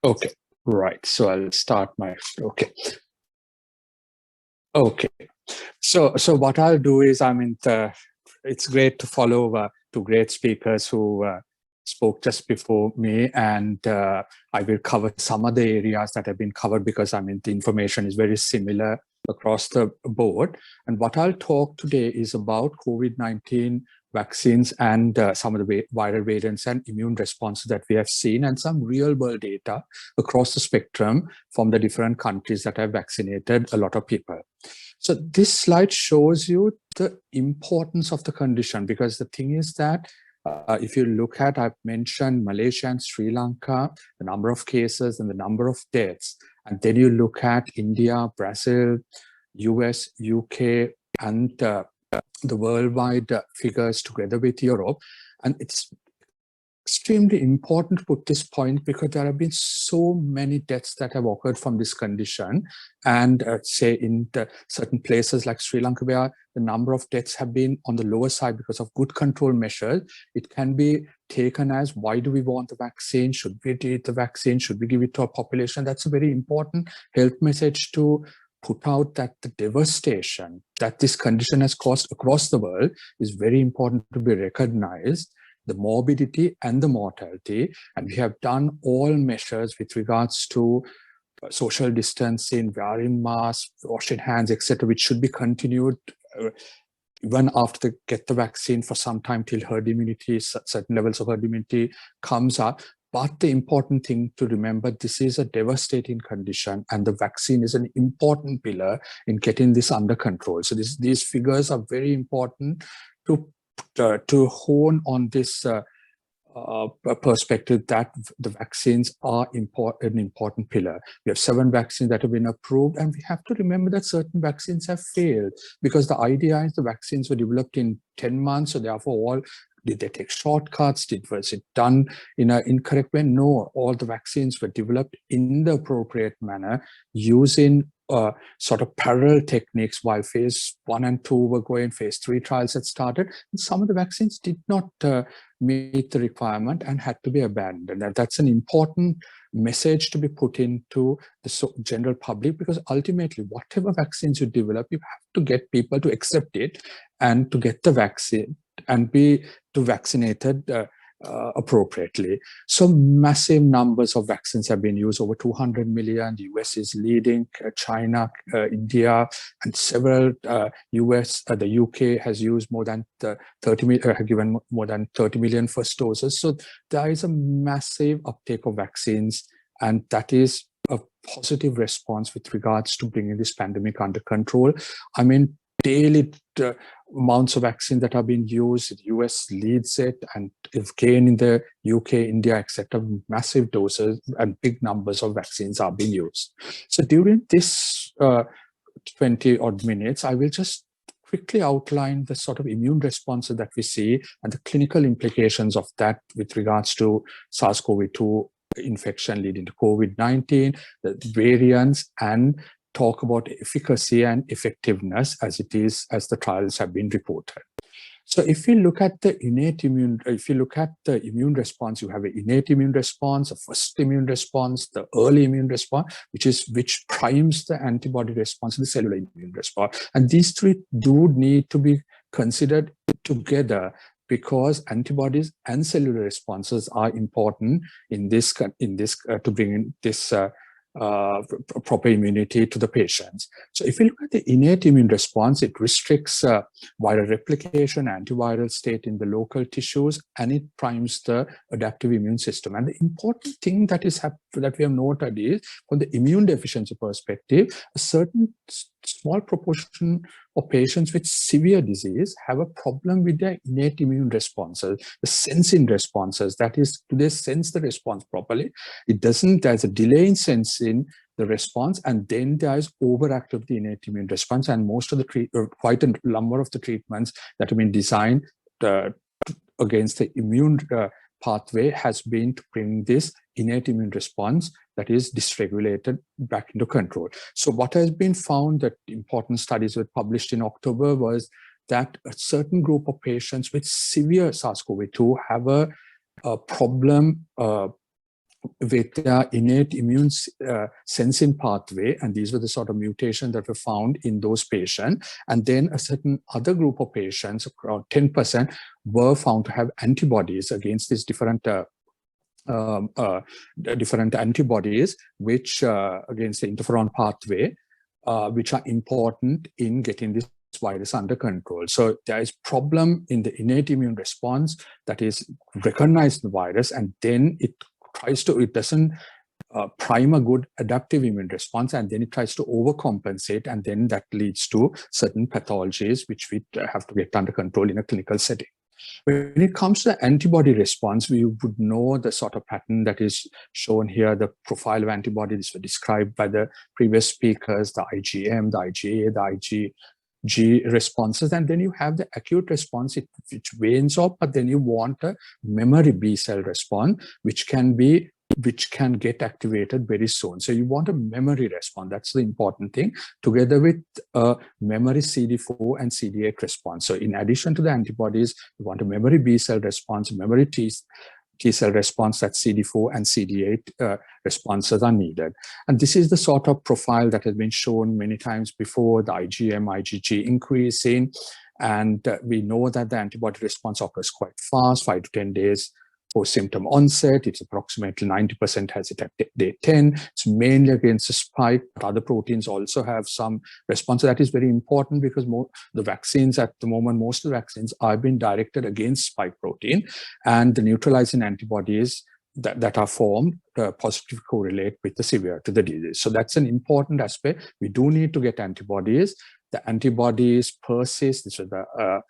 Okay, right. So I'll start my, okay. Okay. So what I'll do is, it's great to follow two great speakers who spoke just before me, and I will cover some of the areas that have been covered because the information is very similar across the board. And what I'll talk today is about COVID-19 vaccines and some of the viral variants and immune responses that we have seen, and some real world data across the spectrum from the different countries that have vaccinated a lot of people. So this slide shows you the importance of the condition, because the thing is that if you look at, I've mentioned Malaysia and Sri Lanka, the number of cases and the number of deaths. And then you look at India, Brazil, US, UK, and the worldwide figures together with Europe. And it's extremely important to put this point because there have been so many deaths that have occurred from this condition. And say in certain places like Sri Lanka, where the number of deaths have been on the lower side because of good control measures, it can be taken as, why do we want the vaccine? Should we take the vaccine? Should we give it to our population? That's a very important health message to put out, that the devastation that this condition has caused across the world is very important to be recognized, the morbidity and the mortality. And we have done all measures with regards to social distancing, wearing masks, washing hands, etc., which should be continued even after they get the vaccine for some time till herd immunity, certain levels of herd immunity comes up. But the important thing to remember, this is a devastating condition, and the vaccine is an important pillar in getting this under control. So these figures are very important to hone on this perspective that the vaccines are an important pillar. We have 7 vaccines that have been approved, and we have to remember that certain vaccines have failed, because the idea is the vaccines were developed in 10 months, so therefore did they take shortcuts? Was it done in an incorrect way? No, all the vaccines were developed in the appropriate manner using sort of parallel techniques while phase 1 and 2 were going, phase 3 trials had started. And some of the vaccines did not meet the requirement and had to be abandoned. And that's an important message to be put into the general public, because ultimately, whatever vaccines you develop, you have to get people to accept it and to get the vaccine and be vaccinated appropriately. So massive numbers of vaccines have been used, over 200 million. The US is leading, China, India, and several the UK has used more than 30 million, given more than 30 million first doses. So there is a massive uptake of vaccines, and that is a positive response with regards to bringing this pandemic under control. Daily amounts of vaccine that are being used, the US leads it, and again in the UK, India, etc., massive doses and big numbers of vaccines are being used. So during this 20 odd minutes, I will just quickly outline the sort of immune responses that we see and the clinical implications of that with regards to SARS-CoV-2 infection leading to COVID-19, the variants, and talk about efficacy and effectiveness as the trials have been reported. So if you look at the immune response, you have an innate immune response, a first immune response, the early immune response, which primes the antibody response, the cellular immune response. And these three do need to be considered together, because antibodies and cellular responses are important in this to bring in this proper immunity to the patients. So if you look at the innate immune response, it restricts viral replication, antiviral state in the local tissues, and it primes the adaptive immune system. And the important thing that we have noted is, from the immune deficiency perspective, a certain small proportion of patients with severe disease have a problem with their innate immune responses, the sensing responses. That is, do they sense the response properly? It doesn't. There's a delay in sensing the response, and then there's overactive the innate immune response. And most of quite a number of the treatments that have been designed against the immune pathway has been to bring this innate immune response that is dysregulated back into control. So what has been found, that important studies were published in October, was that a certain group of patients with severe SARS-CoV-2 have a problem with their innate immune sensing pathway, and these were the sort of mutations that were found in those patients. And then a certain other group of patients, around 10%, were found to have antibodies against these different antibodies, which against the interferon pathway, which are important in getting this virus under control. So there is problem in the innate immune response that is recognize the virus, and then it doesn't prime a good adaptive immune response, and then it tries to overcompensate, and then that leads to certain pathologies which we have to get under control in a clinical setting. When it comes to the antibody response, we would know the sort of pattern that is shown here. The profile of antibodies were described by the previous speakers, the IgM, the IgA, the IgG responses, and then you have the acute response, which wanes off, but then you want a memory B cell response, which can get activated very soon. So you want a memory response. That's the important thing, together with a memory CD4 and CD8 response. So in addition to the antibodies, you want a memory B cell response, memory T cell response, that CD4 and CD8 responses are needed. And this is the sort of profile that has been shown many times before, the IgM, IgG increasing. And we know that the antibody response occurs quite fast, 5 to 10 days post-symptom onset. It's approximately 90% has it at day 10. It's mainly against the spike, but other proteins also have some response. So that is very important, because the vaccines at the moment, most of the vaccines are being directed against spike protein, and the neutralizing antibodies that are formed positively correlate with the severity of the disease. So that's an important aspect. We do need to get antibodies. The antibodies persist. This is the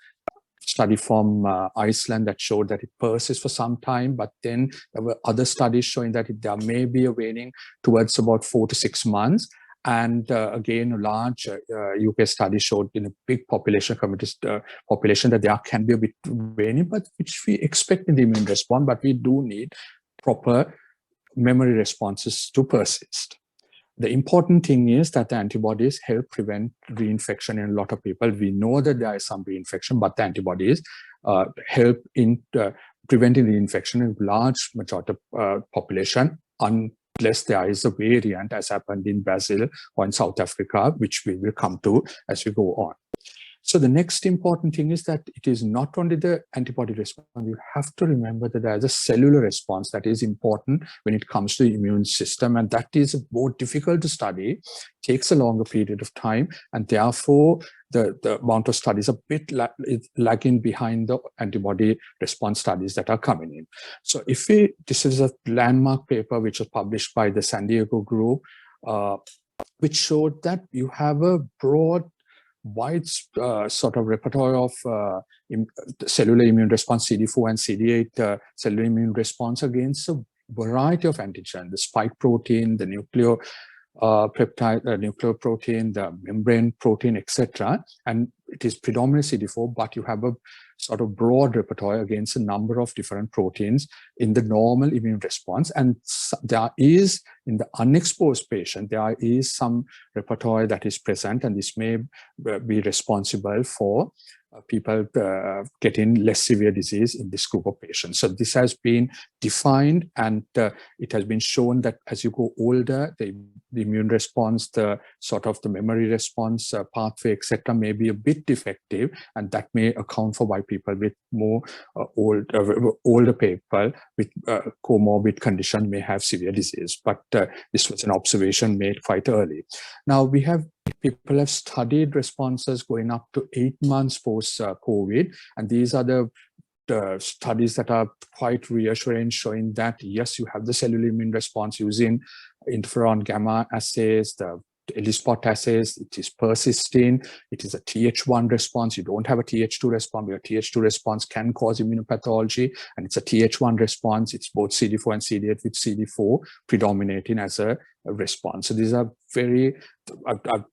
study from Iceland that showed that it persists for some time, but then there were other studies showing that there may be a waning towards about 4 to 6 months. And again, a large UK study showed in a big population population that there can be a bit waning, but which we expect in the immune response, but we do need proper memory responses to persist. The important thing is that the antibodies help prevent reinfection in a lot of people. We know that there is some reinfection, but the antibodies help in preventing reinfection in large majority of population, unless there is a variant, as happened in Brazil or in South Africa, which we will come to as we go on. So the next important thing is that it is not only the antibody response. You have to remember that there is a cellular response that is important when it comes to the immune system, and that is more difficult to study, takes a longer period of time, and therefore the amount of studies a bit lagging behind the antibody response studies that are coming in. So this is a landmark paper which was published by the San Diego group, which showed that you have a wide sort of repertoire of cellular immune response, CD4 and CD8 cellular immune response against a variety of antigens, the spike protein, the nuclear protein, the membrane protein, etc. And it is predominantly CD4, but you have a sort of broad repertoire against a number of different proteins in the normal immune response. And there is, in the unexposed patient, there is some repertoire that is present, and this may be responsible for people getting less severe disease in this group of patients. So this has been defined, and it has been shown that as you go older, the immune response, the sort of the memory response pathway, etc., may be a bit defective, and that may account for why people with more older people with comorbid condition may have severe disease. But this was an observation made quite early. Now people have studied responses going up to 8 months post-COVID, and these are the studies that are quite reassuring, showing that yes, you have the cellular immune response using interferon gamma assays, the ELISpot assays. It is persisting. It is a Th1 response. You don't have a Th2 response. Your Th2 response can cause immunopathology, and it's a Th1 response. It's both CD4 and CD8, with CD4 predominating as a response. So these are I've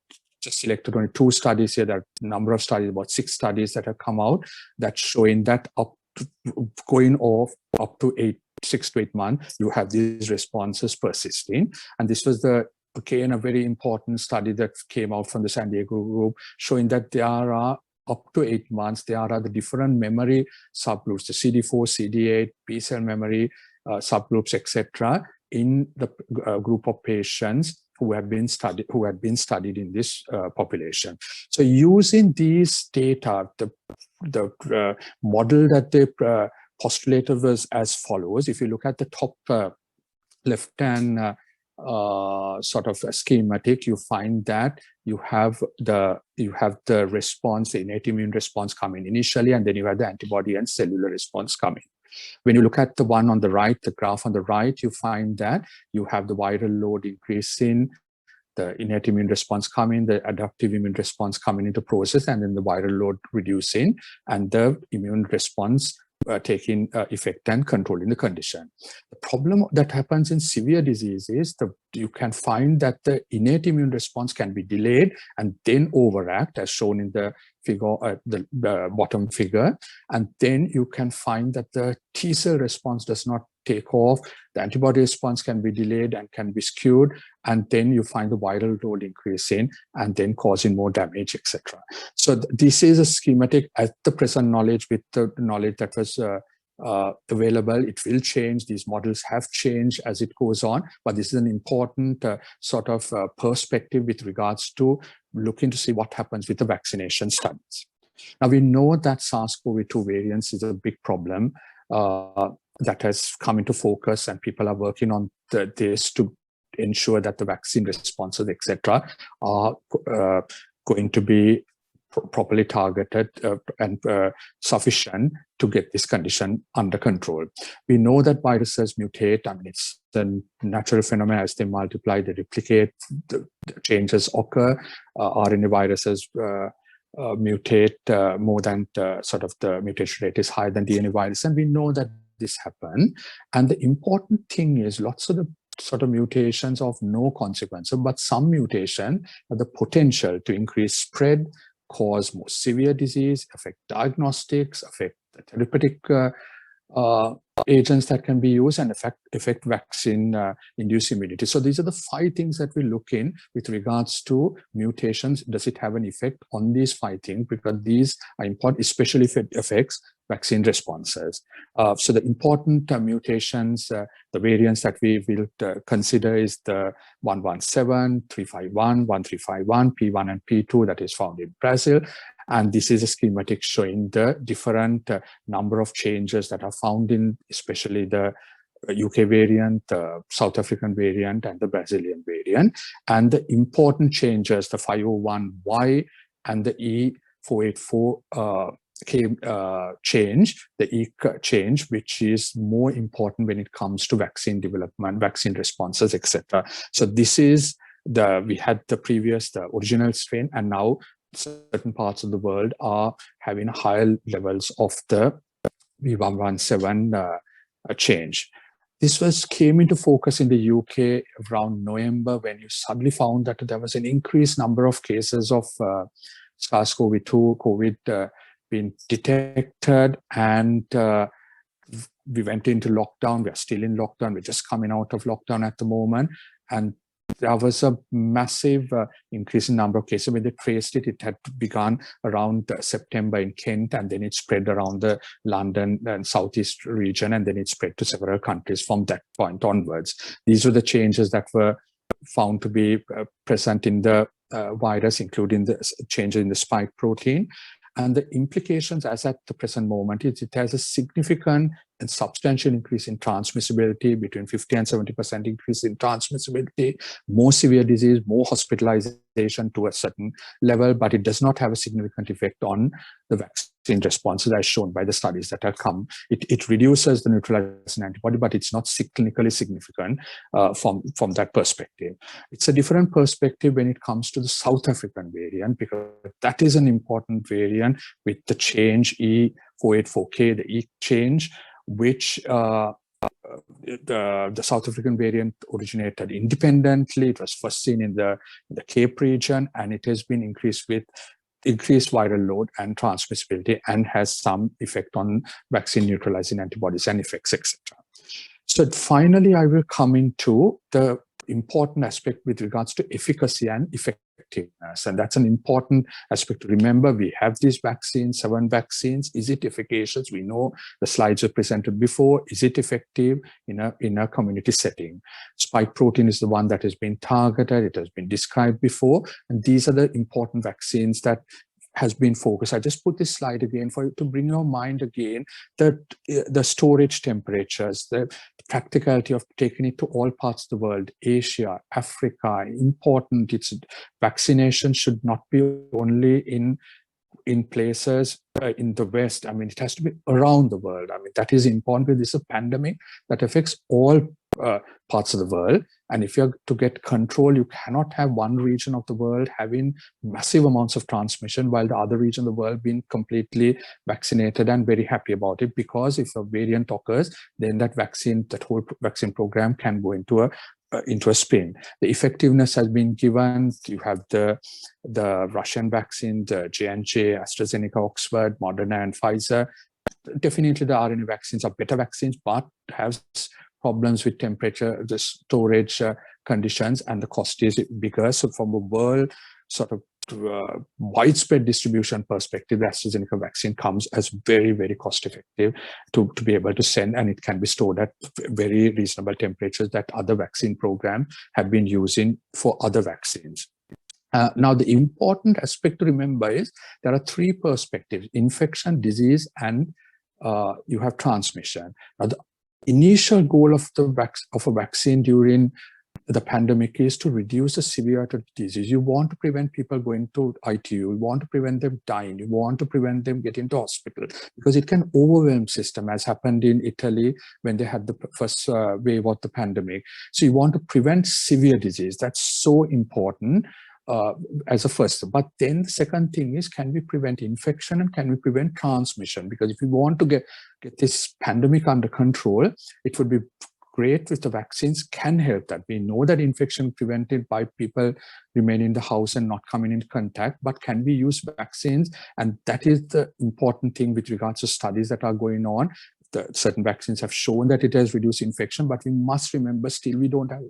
just selected only 2 studies here. There are a number of studies, about 6 studies that have come out, that showing that going off up to 6 to 8 months, you have these responses persisting. And this was again a very important study that came out from the San Diego group, showing that there are up to 8 months, there are the different memory subgroups, the CD4, CD8, B cell memory subgroups, etc., in the group of patients who had been studied in this population. So using these data, the model that they postulated was as follows. If you look at the top left-hand sort of a schematic, you find that you have the response, the innate immune response coming initially, and then you have the antibody and cellular response coming. When you look at the one on the right, the graph on the right, you find that you have the viral load increasing, the innate immune response coming, the adaptive immune response coming into process, and then the viral load reducing, and the immune response taking effect and controlling the condition. The problem that happens in severe disease is you can find that the innate immune response can be delayed and then overact, as shown in the figure, the bottom figure, and then you can find that the T cell response does not take off, the antibody response can be delayed and can be skewed, and then you find the viral load increasing and then causing more damage, etc. So this is a schematic at the present knowledge. With the knowledge that was available, it will change. These models have changed as it goes on, but this is an important sort of perspective with regards to looking to see what happens with the vaccination studies. Now, we know that SARS-CoV-2 variants is a big problem that has come into focus, and people are working on this to ensure that the vaccine responses, etc., are going to be properly targeted and sufficient to get this condition under control. We know that viruses mutate. I mean, it's the natural phenomenon. As they multiply, they replicate, the changes occur. RNA viruses mutate more than sort of the mutation rate is higher than DNA virus, and we know that this happen. And the important thing is lots of the sort of mutations of no consequence, but some mutation have the potential to increase spread, cause more severe disease, affect diagnostics, affect the therapeutic agents that can be used, and affect vaccine-induced immunity. So these are the 5 things that we look in with regards to mutations. Does it have an effect on these 5 things? Because these are important, especially if it affects vaccine responses. So the important mutations, the variants that we will consider is the 117, 351, 1351, P1 and P2 that is found in Brazil. And this is a schematic showing the different number of changes that are found in especially the UK variant, the South African variant, and the Brazilian variant. And the important changes, the 501Y and the E484 change, the E change, which is more important when it comes to vaccine development, vaccine responses, etc. So this is we had the original strain, and now certain parts of the world are having higher levels of the V117 change. This came into focus in the UK around November, when you suddenly found that there was an increased number of cases of SARS-CoV-2, COVID being detected, and we went into lockdown. We are still in lockdown. We're just coming out of lockdown at the moment. And there was a massive increase in number of cases. When they traced it, it had begun around September in Kent, and then it spread around the London and Southeast region, and then it spread to several countries from that point onwards. These were the changes that were found to be present in the virus, including the changes in the spike protein. And the implications, as at the present moment, is it has a significant and substantial increase in transmissibility, between 50 and 70% increase in transmissibility, more severe disease, more hospitalization to a certain level, but it does not have a significant effect on the vaccine responses, as shown by the studies that have come. It reduces the neutralizing antibody, but it's not clinically significant from that perspective. It's a different perspective when it comes to the South African variant, because that is an important variant with the change E484K, the E change, which the South African variant originated independently. It was first seen in the Cape region, and it has been increased with increased viral load and transmissibility, and has some effect on vaccine neutralizing antibodies and effects, etc. So finally, I will come into the important aspect with regards to efficacy and effectiveness. effectiveness. And that's an important aspect to remember. We have these vaccines, 7 vaccines. Is it efficacious? We know the slides were presented before. Is it effective in a community setting? Spike protein is the one that has been targeted. It has been described before. And these are the important vaccines that has been focused. I just put this slide again for you to bring your mind again that the storage temperatures, the practicality of taking it to all parts of the world, Asia, Africa, important. It's vaccination should not be only in places in the West. I mean, it has to be around the world. I mean, that is important because this is a pandemic that affects all parts of the world. And if you're to get control, you cannot have one region of the world having massive amounts of transmission while the other region of the world being completely vaccinated and very happy about it. Because if a variant occurs, then that whole vaccine program can go into a spin. The effectiveness has been given. You have the Russian vaccine, the J&J, AstraZeneca, Oxford, Moderna, and Pfizer. Definitely the RNA vaccines are better vaccines, but have problems with temperature, the storage conditions, and the cost is bigger. So from a world sort of widespread distribution perspective, the AstraZeneca vaccine comes as very, very cost effective to be able to send, and it can be stored at very reasonable temperatures that other vaccine programs have been using for other vaccines. Now, the important aspect to remember is there are 3 perspectives: infection, disease, and you have transmission. Now, the initial goal of a vaccine during the pandemic is to reduce the severity of the disease. You want to prevent people going to ITU. You want to prevent them dying. You want to prevent them getting to hospital, because it can overwhelm system, as happened in Italy when they had the first wave of the pandemic. So you want to prevent severe disease. That's so important as a first. But then the second thing is, can we prevent infection and can we prevent transmission? Because if we want to get this pandemic under control, it would be great if the vaccines can help that. We know that infection prevented by people remaining in the house and not coming in contact, but can we use vaccines? And that is the important thing with regards to studies that are going on. Certain vaccines have shown that it has reduced infection, but we must remember still we don't have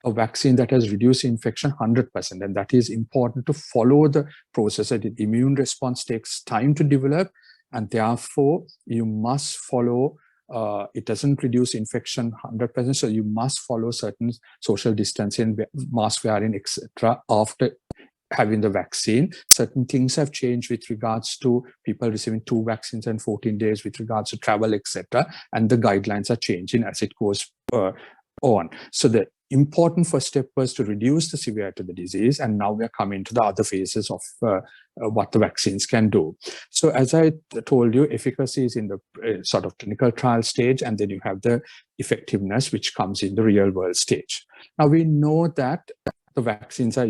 a vaccine that has reduced infection 100%. And that is important to follow the process. That the immune response takes time to develop, and therefore you must follow it doesn't reduce infection 100%, so you must follow certain social distancing, mask wearing, etc. after having the vaccine. Certain things have changed with regards to people receiving 2 vaccines in 14 days with regards to travel, etc. And the guidelines are changing as it goes on. So the important first step was to reduce the severity of the disease, and now we are coming to the other phases of what the vaccines can do. So as I told you, efficacy is in the sort of clinical trial stage, and then you have the effectiveness, which comes in the real world stage. Now we know that the vaccines are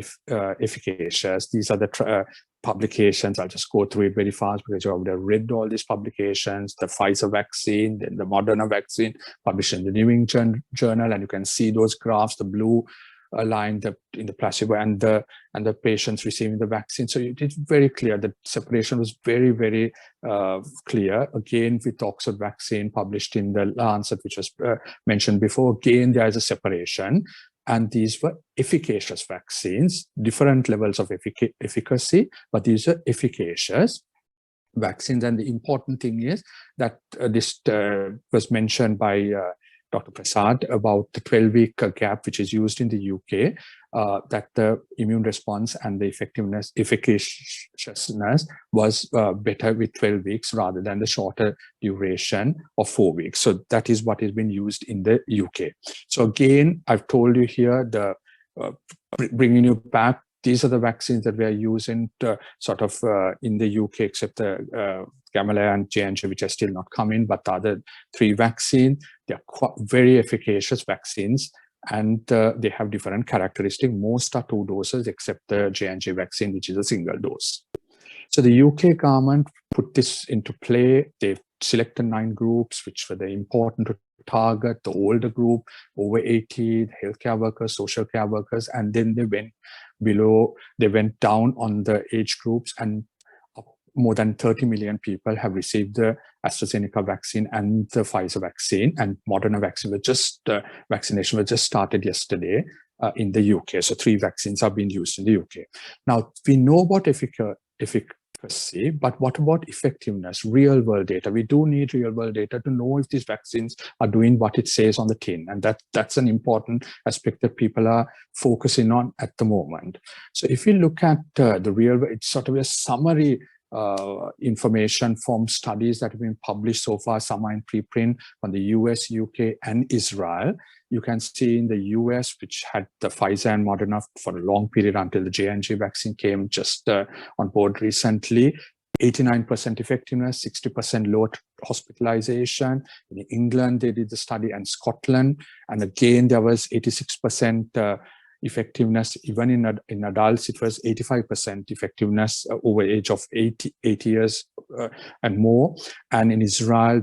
efficacious. These are the publications. I'll just go through it very fast because you already read all these publications. The Pfizer vaccine, then the Moderna vaccine, published in the New England Journal, and you can see those graphs, the blue line in the placebo and the patients receiving the vaccine. So it is very clear that separation was very, very clear. Again, with Oxford vaccine published in the Lancet, which was mentioned before, again, there is a separation. And these were efficacious vaccines, different levels of efficacy, but these are efficacious vaccines. And the important thing is that this was mentioned by Dr. Prasad about the 12-week gap, which is used in the UK, that the immune response and the efficaciousness was better with 12 weeks rather than the shorter duration of 4 weeks. So that is what has been used in the UK. So again, I've told you here, bringing you back, these are the vaccines that we are using to sort of in the UK, except the Gamaleya and J&J, which are still not coming, but the other 3 vaccines, they are very efficacious vaccines, and they have different characteristics. Most are 2 doses, except the J&J vaccine, which is a single dose. So the UK government put this into play. They selected 9 groups, which were the important to target: the older group, over 80, the healthcare workers, social care workers, and then they went down on the age groups, and more than 30 million people have received the AstraZeneca vaccine and the Pfizer vaccine, and Moderna vaccine vaccination was just started yesterday. in the UK. So 3 vaccines are being used in the UK. Now, we know about efficacy, but what about effectiveness, real world data? We do need real world data to know if these vaccines are doing what it says on the tin. And that's an important aspect that people are focusing on at the moment. So if you look at the real, it's sort of a summary information from studies that have been published so far. Some are in preprint on the US, UK, and Israel. You can see in the US, which had the Pfizer and Moderna for a long period until the J&J vaccine came just on board recently, 89% effectiveness, 60% low hospitalization. In England, they did the study, and Scotland. And again, there was 86% effectiveness. Even in adults, it was 85% effectiveness over age of 80 years and more. And in Israel,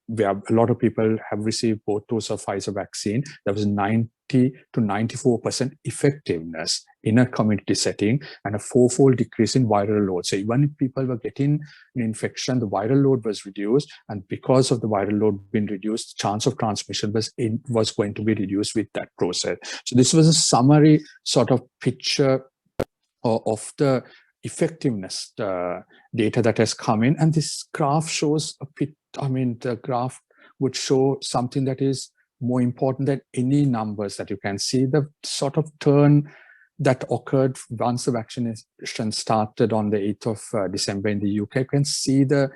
where a lot of people have received both doses of Pfizer vaccine, there was 90 to 94% effectiveness in a community setting, and a 4-fold decrease in viral load. So even if people were getting an infection, the viral load was reduced, and because of the viral load being reduced, the chance of transmission was going to be reduced with that process. So this was a summary sort of picture of the effectiveness data that has come in, and this graph shows a bit, the graph would show something that is more important than any numbers that you can see. The sort of turn that occurred once the vaccination started on the 8th of December in the UK. You can see the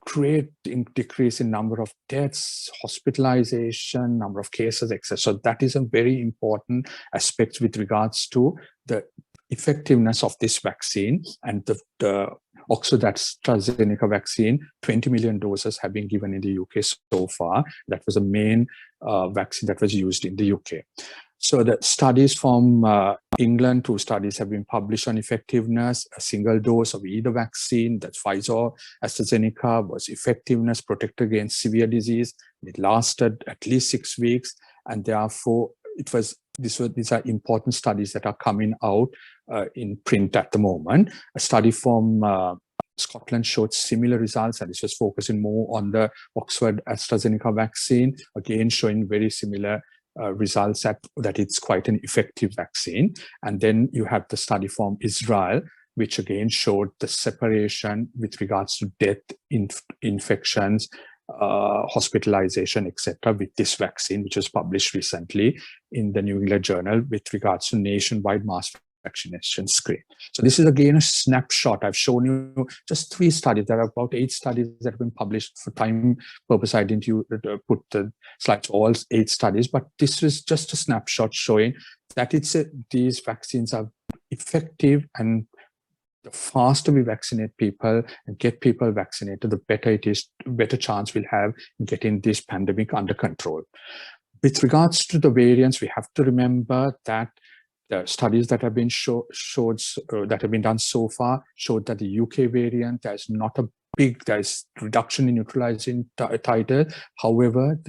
great decrease in number of deaths, hospitalization, number of cases, etc. So that is a very important aspect with regards to the effectiveness of this vaccine. And the Oxford AstraZeneca vaccine, 20 million doses have been given in the UK so far. That was the main vaccine that was used in the UK. So the studies from England, 2 studies have been published on effectiveness. A single dose of either vaccine, that's Pfizer or AstraZeneca, was effectiveness, protected against severe disease. It lasted at least 6 weeks, and therefore these are important studies that are coming out in print at the moment. A study from Scotland showed similar results, and this was focusing more on the Oxford AstraZeneca vaccine, again showing very similar results that it's quite an effective vaccine. And then you have the study from Israel, which again showed the separation with regards to death, infections, hospitalization, etc., with this vaccine, which was published recently in the New England Journal with regards to nationwide mass vaccination screen. So this is again a snapshot. I've shown you just 3 studies. There are about 8 studies that have been published. For time purpose, I didn't put the slides, all 8 studies, but this is just a snapshot showing that these vaccines are effective, and the faster we vaccinate people and get people vaccinated, the better it is, better chance we'll have in getting this pandemic under control. With regards to the variants, we have to remember that the studies that have been that have been done so far showed that the UK variant, there's reduction in neutralizing titer. However,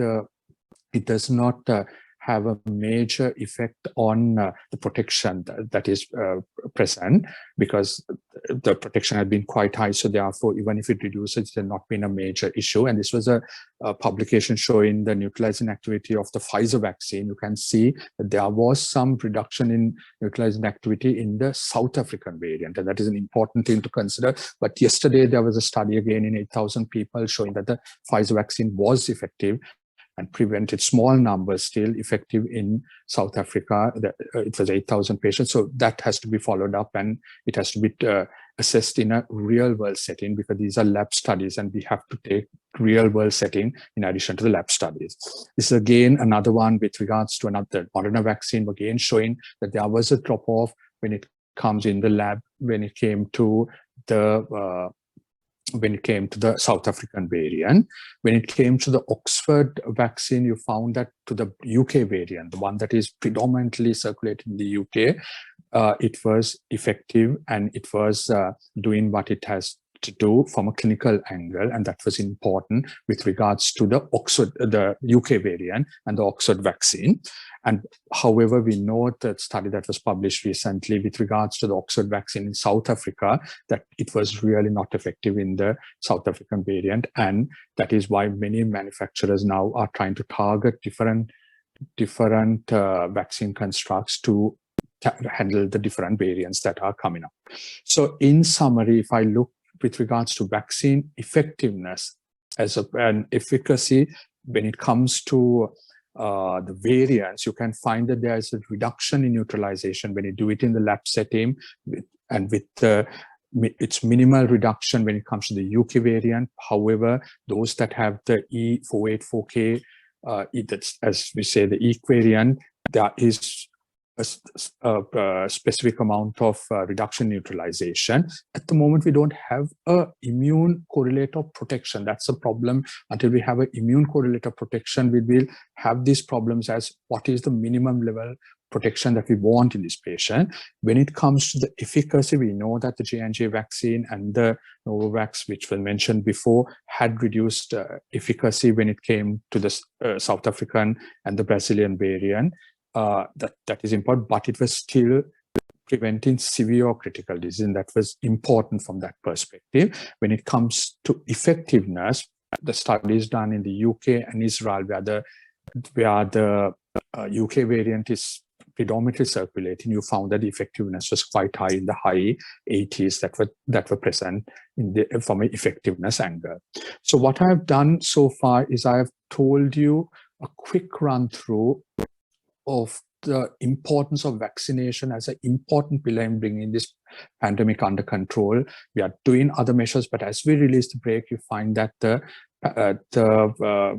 it does not have a major effect on the protection that is present, because the protection had been quite high. So therefore, even if it reduces, it has not been a major issue. And this was a publication showing the neutralizing activity of the Pfizer vaccine. You can see that there was some reduction in neutralizing activity in the South African variant, and that is an important thing to consider. But yesterday, there was a study again in 8,000 people showing that the Pfizer vaccine was effective and prevented, small numbers still effective in South Africa. It was 8,000 patients. So that has to be followed up, and it has to be assessed in a real world setting, because these are lab studies and we have to take real world setting in addition to the lab studies. This is again another one with regards to another Moderna vaccine, again showing that there was a drop off when it comes in the lab, when it came to the South African variant. When it came to the Oxford vaccine, you found that to the UK variant, the one that is predominantly circulated in the UK, it was effective, and it was doing what it has to do from a clinical angle, and that was important with regards to the UK variant and the Oxford vaccine. And however, we know that study that was published recently with regards to the Oxford vaccine in South Africa, that it was really not effective in the South African variant, and that is why many manufacturers now are trying to target different vaccine constructs to handle the different variants that are coming up. So in summary, if I look with regards to vaccine effectiveness and efficacy, when it comes to the variants, you can find that there is a reduction in neutralization when you do it in the lab setting, and with its minimal reduction when it comes to the UK variant. However, those that have the E484K, that's, as we say, the EQ variant, there is a specific amount of reduction neutralization. At the moment, we don't have a immune correlate of protection. That's a problem. Until we have an immune correlate of protection, we will have these problems as what is the minimum level protection that we want in this patient. When it comes to the efficacy, we know that the J&J vaccine and the Novavax, which was mentioned before, had reduced efficacy when it came to the South African and the Brazilian variant. That is important, but it was still preventing severe or critical disease, and that was important from that perspective. When it comes to effectiveness, the studies done in the UK and Israel, where the UK variant is predominantly circulating, you found that the effectiveness was quite high, in the high 80s that were present from an effectiveness angle. So what I've done so far is I have told you a quick run through of the importance of vaccination as an important pillar in bringing this pandemic under control. We are doing other measures, but as we release the brake, you find that the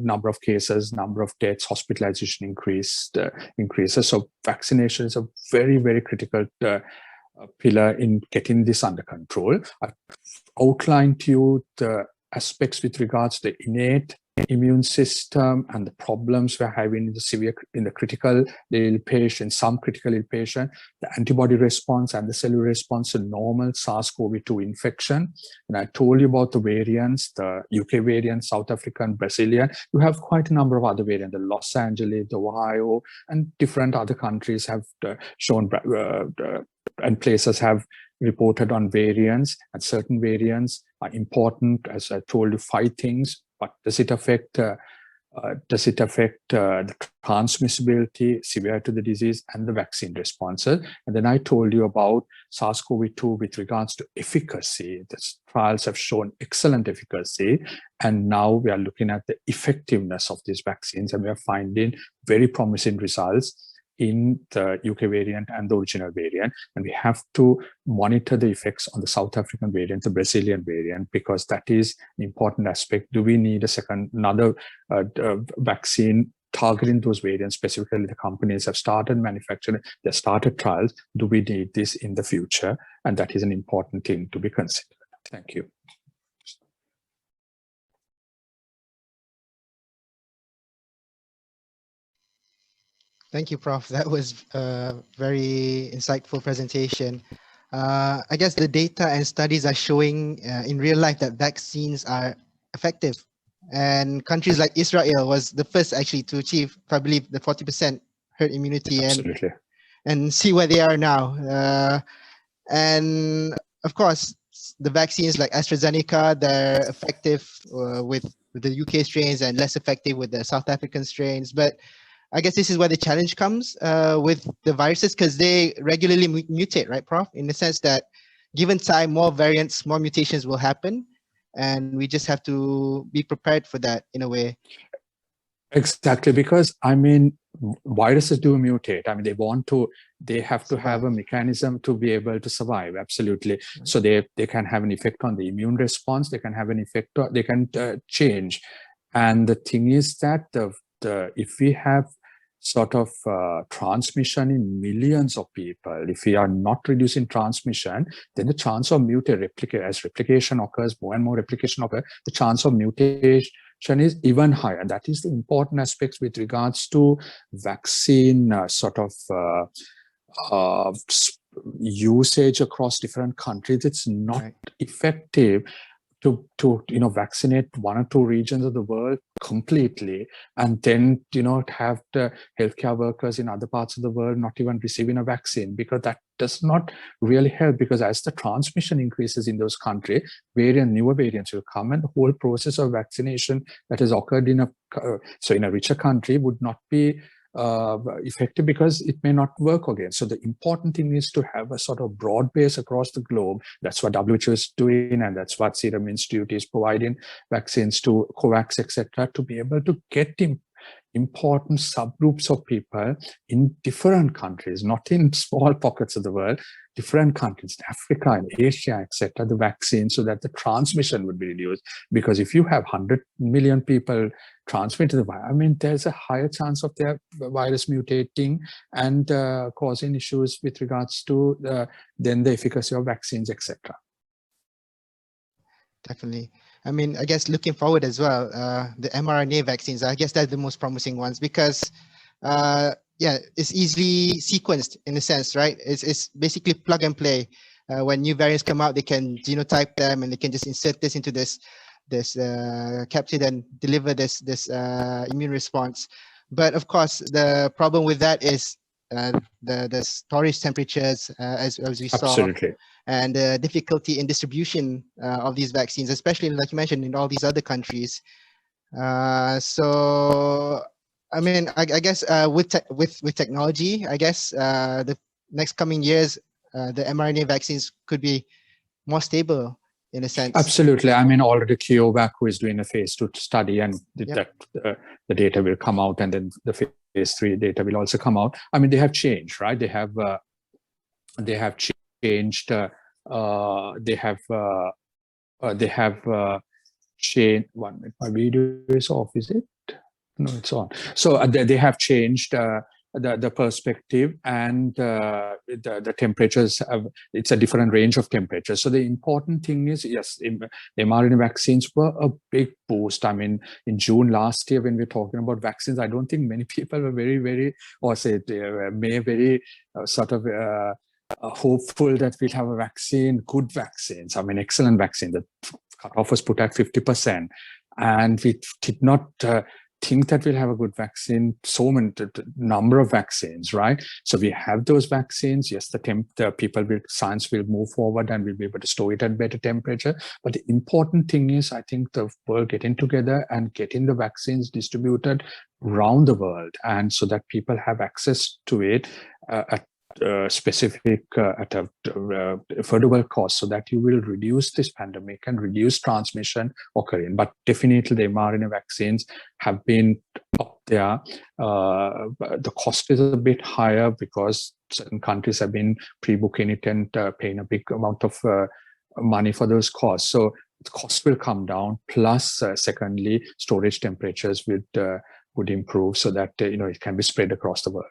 number of cases, number of deaths, hospitalization increases. So vaccination is a very, very critical pillar in getting this under control. I've outlined to you the aspects with regards to the innate immune system and the problems we're having in the critical ill patient, some critical ill patient, the antibody response and the cellular response to normal SARS-CoV-2 infection. And I told you about the variants, the UK variant, South African, Brazilian. You have quite a number of other variants, the Los Angeles, the Ohio, and different other countries have shown, and places have reported on variants, and certain variants are important. As I told you, 5 things. But does it affect the transmissibility, severity of the disease, and the vaccine responses? And then I told you about SARS-CoV-2 with regards to efficacy. The trials have shown excellent efficacy, and now we are looking at the effectiveness of these vaccines, and we are finding very promising results in the UK variant and the original variant. And we have to monitor the effects on the South African variant, the Brazilian variant, because that is an important aspect. Do we need another vaccine targeting those variants? Specifically, the companies have started manufacturing, they started trials. Do we need this in the future? And that is an important thing to be considered. Thank you. Thank you, Prof. That was a very insightful presentation. I guess the data and studies are showing in real life that vaccines are effective. And countries like Israel was the first actually to achieve, I believe, the 40% herd immunity. Absolutely. And see where they are now. And of course, the vaccines like AstraZeneca, they're effective with the UK strains and less effective with the South African strains. But I guess this is where the challenge comes with the viruses, because they regularly mutate, right, Prof? In the sense that given time, more variants, more mutations will happen. And we just have to be prepared for that in a way. Exactly, because I mean, viruses do mutate. I mean, they have to have a mechanism to be able to survive. Absolutely. Right. So they can have an effect on the immune response. They can have an effect, they can change. And the thing is that if we have sort of transmission in millions of people, if we are not reducing transmission, then the chance of as replication occurs, more and more replication occurs, the chance of mutation is even higher. And that is the important aspects with regards to vaccine usage across different countries. It's not effective to vaccinate 1 or 2 regions of the world completely, and then have the healthcare workers in other parts of the world not even receiving a vaccine, because that does not really help. Because as the transmission increases in those countries, newer variants will come, and the whole process of vaccination that has occurred in a richer country would not be effective because it may not work again. So the important thing is to have a sort of broad base across the globe. That's what WHO is doing, and that's what Serum Institute is providing vaccines to COVAX, etc., to be able to get important subgroups of people in different countries, not in small pockets of the world, different countries, Africa and Asia, etc., the vaccine, so that the transmission would be reduced. Because if you have 100 million people transmitting the virus, I mean, there's a higher chance of their virus mutating and causing issues with regards to then the efficacy of vaccines, etc. Definitely. I mean, I guess looking forward as well, the mRNA vaccines, I guess that's the most promising ones because, yeah, it's easily sequenced in a sense, right? It's basically plug and play. When new variants come out, they can genotype them and they can just insert this into this capsid and deliver this immune response. But of course, the problem with that is the storage temperatures, as we saw. Absolutely. And the difficulty in distribution of these vaccines, especially like you mentioned in all these other countries. So, I mean, I guess with technology, I guess the next coming years, the mRNA vaccines could be more stable in a sense. Absolutely. I mean, already CureVac, who is doing a phase 2 study, and that the data will come out, and then the phase 3 data will also come out. I mean, they have changed, right? They have changed. They have changed. One minute, my video is off. Is it? No, it's on. So they have changed the perspective, and the temperatures. It's a different range of temperatures. So the important thing is, yes, the mRNA vaccines were a big boost. I mean, in June last year, when we were talking about vaccines, I don't think many people were very, or say, very sort of hopeful that we'll have a vaccine, good vaccines. I mean, excellent vaccine. The cutoff was put at 50%, and we did not think that we'll have a good vaccine, so many number of vaccines, right? So we have those vaccines. Yes, science will move forward and we'll be able to store it at better temperature. But the important thing is, I think the world getting together and getting the vaccines distributed around the world, and so that people have access to it at specific at a affordable cost, so that you will reduce this pandemic and reduce transmission occurring. But definitely the mRNA vaccines have been up there. The cost is a bit higher because certain countries have been pre-booking it and paying a big amount of money for those costs. So the cost will come down. Plus, secondly, storage temperatures would improve, so that it can be spread across the world.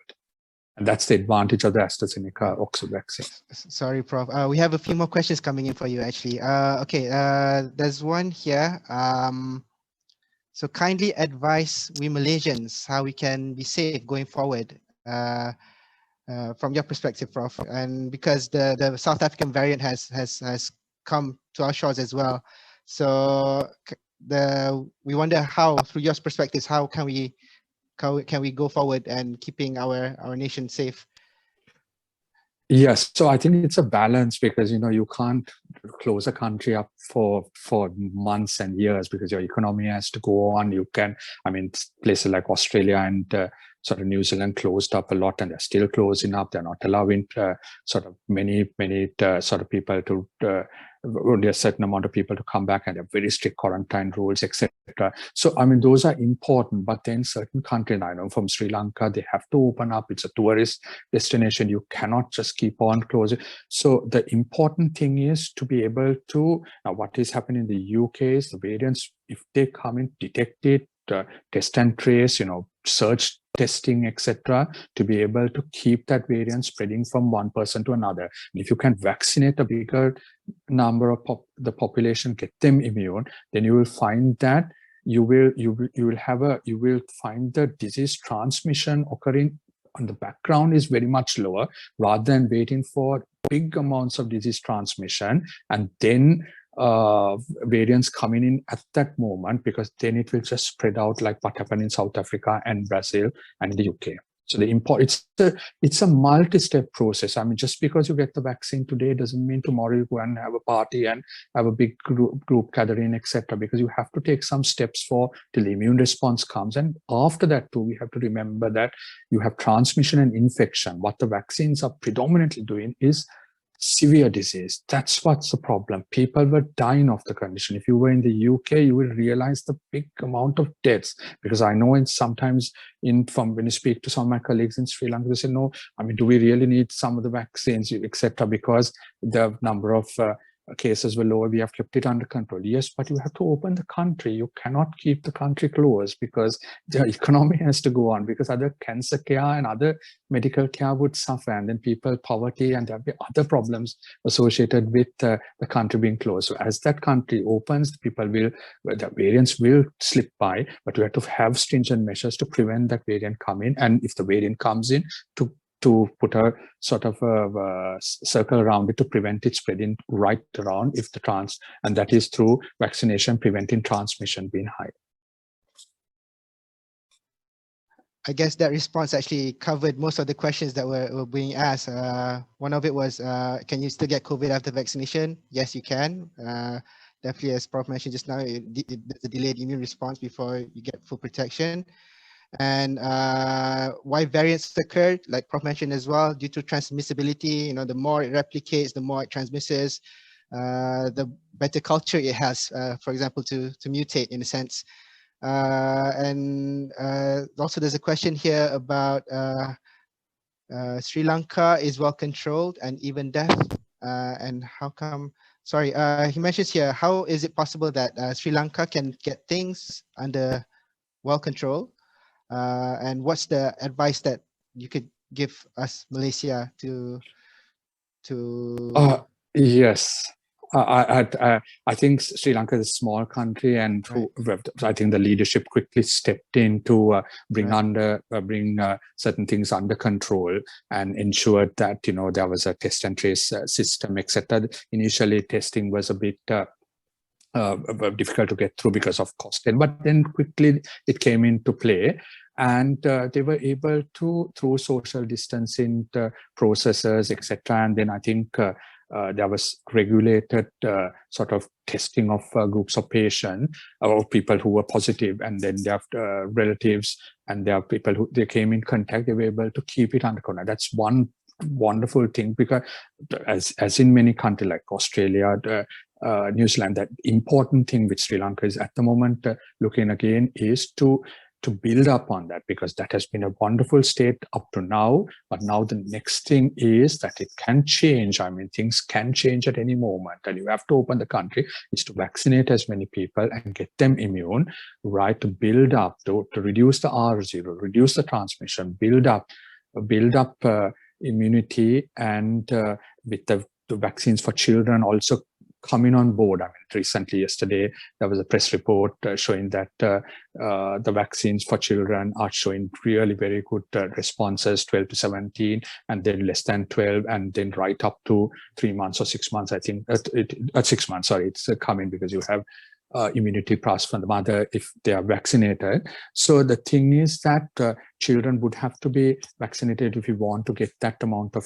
And that's the advantage of the AstraZeneca Oxford vaccine. Sorry, Prof. We have a few more questions coming in for you, actually. Okay, there's one here. So kindly advise we Malaysians how we can be safe going forward from your perspective, Prof. And because the South African variant has come to our shores as well. So we wonder how, through your perspectives, how can we go forward and keeping our nation safe? Yes, so I think it's a balance, because you can't close a country up for months and years, because your economy has to go on. Places like Australia and sort of New Zealand closed up a lot, and they're still closing up. They're not allowing sort of many sort of people to only a certain amount of people to come back, and they have very strict quarantine rules, etc. So those are important. But then certain countries, I know from Sri Lanka, they have to open up. It's a tourist destination. You cannot just keep on closing. So the important thing is to be able to, now what is happening in the UK is the variants, if they come in, detect it, test and trace, search testing, etc., to be able to keep that variant spreading from one person to another. And if you can vaccinate a bigger number of the population, get them immune, then you will find that you will find the disease transmission occurring on the background is very much lower, rather than waiting for big amounts of disease transmission and then variants coming in at that moment, because then it will just spread out like what happened in South Africa and Brazil and the UK. So it's a multi-step process. I mean, just because you get the vaccine today doesn't mean tomorrow you go and have a party and have a big group gathering, etc. Because you have to take some steps till the immune response comes. And after that too, we have to remember that you have transmission and infection. What the vaccines are predominantly doing is severe disease. That's what's the problem. People were dying of the condition. If you were in the UK, you will realize the big amount of deaths, because I know sometimes from when you speak to some of my colleagues in Sri Lanka, they say, no, I mean, do we really need some of the vaccines, etc., because the number of cases were lower, we have kept it under control. Yes, but you have to open the country. You cannot keep the country closed, because the economy has to go on, because other cancer care and other medical care would suffer, and then poverty, and there'll be other problems associated with the country being closed. So as that country opens, the variants will slip by, but we have to have stringent measures to prevent that variant coming. And if the variant comes in, to put a sort of a circle around it to prevent it spreading right around, and that is through vaccination, preventing transmission being high. I guess that response actually covered most of the questions that were being asked. One of it was, can you still get COVID after vaccination? Yes, you can. Definitely, as Prof mentioned just now, there's a delayed immune response before you get full protection. And why variants occur, like Prof mentioned as well, due to transmissibility. The more it replicates, the more it transmits, the better culture it has, for example, to mutate in a sense. And also there's a question here about Sri Lanka is well controlled and even death, and how come, sorry, he mentions here, how is it possible that Sri Lanka can get things under well control? And what's the advice that you could give us, Malaysia, to yes. I think Sri Lanka is a small country, and I think the leadership quickly stepped in to bring certain things under control and ensured that there was a test and trace system, etc. Initially, testing was a bit difficult to get through because of cost, but then quickly it came into play. And they were able to, through social distancing processes, etc. And then I think there was regulated sort of testing of groups of patients or people who were positive, and then their relatives and their people who they came in contact, they were able to keep it under control. That's one wonderful thing, because as in many countries like Australia, New Zealand, that important thing which Sri Lanka is at the moment looking again is to build up on that, because that has been a wonderful state up to now. But now the next thing is that it can change. I mean, things can change at any moment, and you have to open the country is to vaccinate as many people and get them immune, right? To build up, to reduce the R0, reduce the transmission, build up immunity, and with the vaccines for children also coming on board. I mean, recently, yesterday, there was a press report showing that the vaccines for children are showing really very good responses, 12 to 17, and then less than 12, and then right up to 3 months or 6 months. I think at 6 months, sorry, it's coming because you have immunity passed from the mother if they are vaccinated. So the thing is that children would have to be vaccinated if we want to get that amount of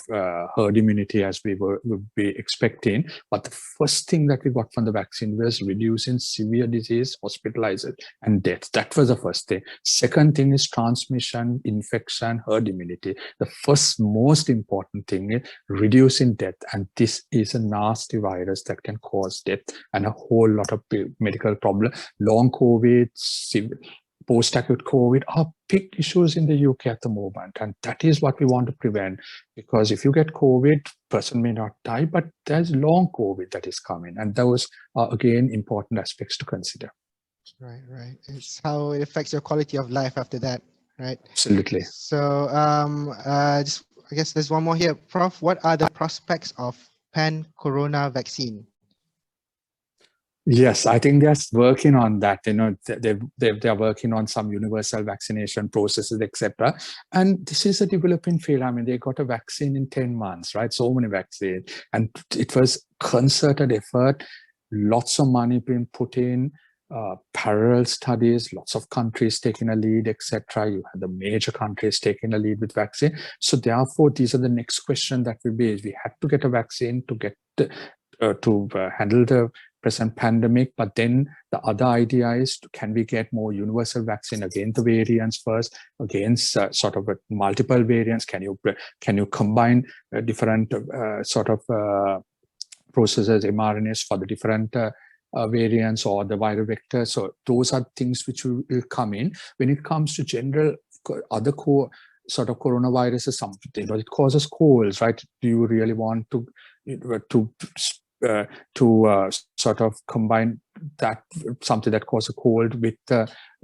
herd immunity as we would be expecting. But the first thing that we got from the vaccine was reducing severe disease, hospitalization, and death. That was the first thing. Second thing is transmission, infection, herd immunity. The first most important thing is reducing death. And this is a nasty virus that can cause death and a whole lot of medical problems. Long COVID, post-acute COVID are big issues in the UK at the moment. And that is what we want to prevent, because if you get COVID, person may not die, but there's long COVID that is coming. And those are, again, important aspects to consider. Right. It's how it affects your quality of life after that, right? Absolutely. So I guess there's one more here. Prof, what are the prospects of pan-corona vaccine? Yes, I think they're working on that. They're working on some universal vaccination processes, etc. And this is a developing field. I mean, they got a vaccine in 10 months, right? So many vaccines. And it was concerted effort, lots of money being put in. parallel studies, lots of countries taking a lead, etc. You have the major countries taking a lead with vaccine. So therefore, these are the next question that will be, is we had to get a vaccine to get to handle the present pandemic, but then the other idea is, can we get more universal vaccine against the variants first, against sort of multiple variants? Can you combine different sort of processes, mRNAs for the different variants or the viral vector? So those are things which will come in. When it comes to general other sort of coronaviruses, something, it causes colds, right? Do you really want to sort of combine that, something that causes a cold with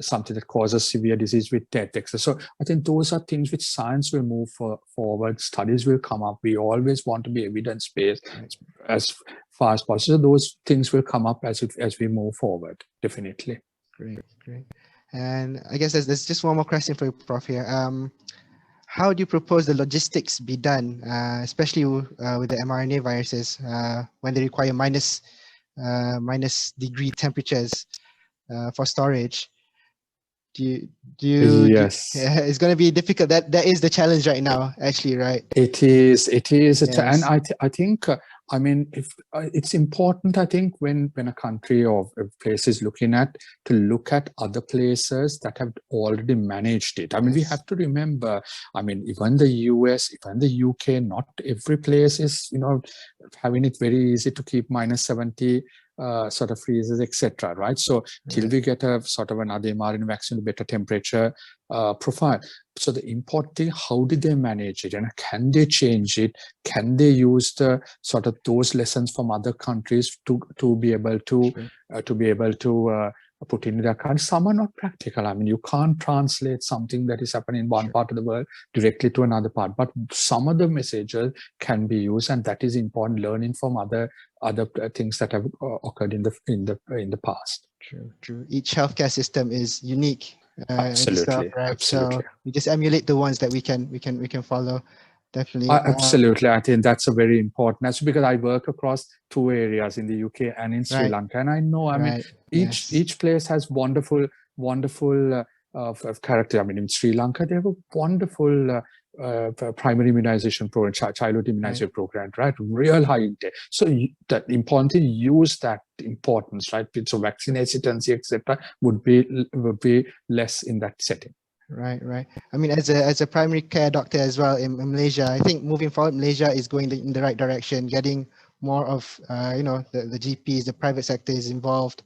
something that causes severe disease with death, etc. So I think those are things which science will move forward, studies will come up. We always want to be evidence-based as far as possible. So those things will come up as we move forward, definitely. Great. And I guess there's just one more question for you, Prof. here. How do you propose the logistics be done, especially with the mRNA viruses, when they require minus degree temperatures for storage? Yes. It's going to be difficult. That is the challenge right now, actually, right? It is. Yes. And I think, I mean, if it's important, I think, when a country or a place is looking at, to look at other places that have already managed it. I mean, we have to remember, I mean, even the US, even the UK, not every place is, having it very easy to keep -70 sort of freezers, etc. Right? So till we get a sort of another mRNA vaccine, better temperature profile. So the important thing, how did they manage it, and can they change it? Can they use the sort of those lessons from other countries to be able to put in their country? Some are not practical. I mean, you can't translate something that is happening in one part of the world directly to another part, but some of the messages can be used, and that is important, learning from other things that have occurred in the past. True. Each healthcare system is unique. Absolutely. Stuff, right? Absolutely. So we just emulate the ones that we can follow. Definitely. Absolutely. I think that's a very important. That's because I work across 2 areas, in the UK and in Sri Lanka, and I know, I mean, each place has wonderful character. I mean, in Sri Lanka, they have a wonderful primary immunization program, childhood immunization program, right? Real high intake. So the important thing, use that importance, right? So vaccine hesitancy, etc., would be less in that setting. Right. I mean, as a primary care doctor as well in Malaysia, I think moving forward, Malaysia is going in the right direction, getting more of the GPs, the private sector is involved,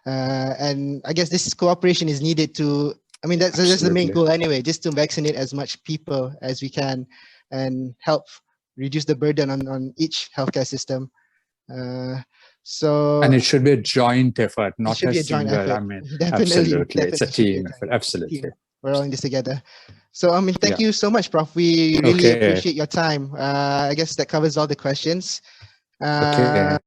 and I guess this cooperation is needed to. I mean, that's the main goal anyway, just to vaccinate as much people as we can and help reduce the burden on each healthcare system. And it should be a joint effort, not a single. Effort. I mean, definitely, it's a team effort. Absolutely. We're all in this together. So, I mean, thank you so much, Prof. We really appreciate your time. I guess that covers all the questions. Okay.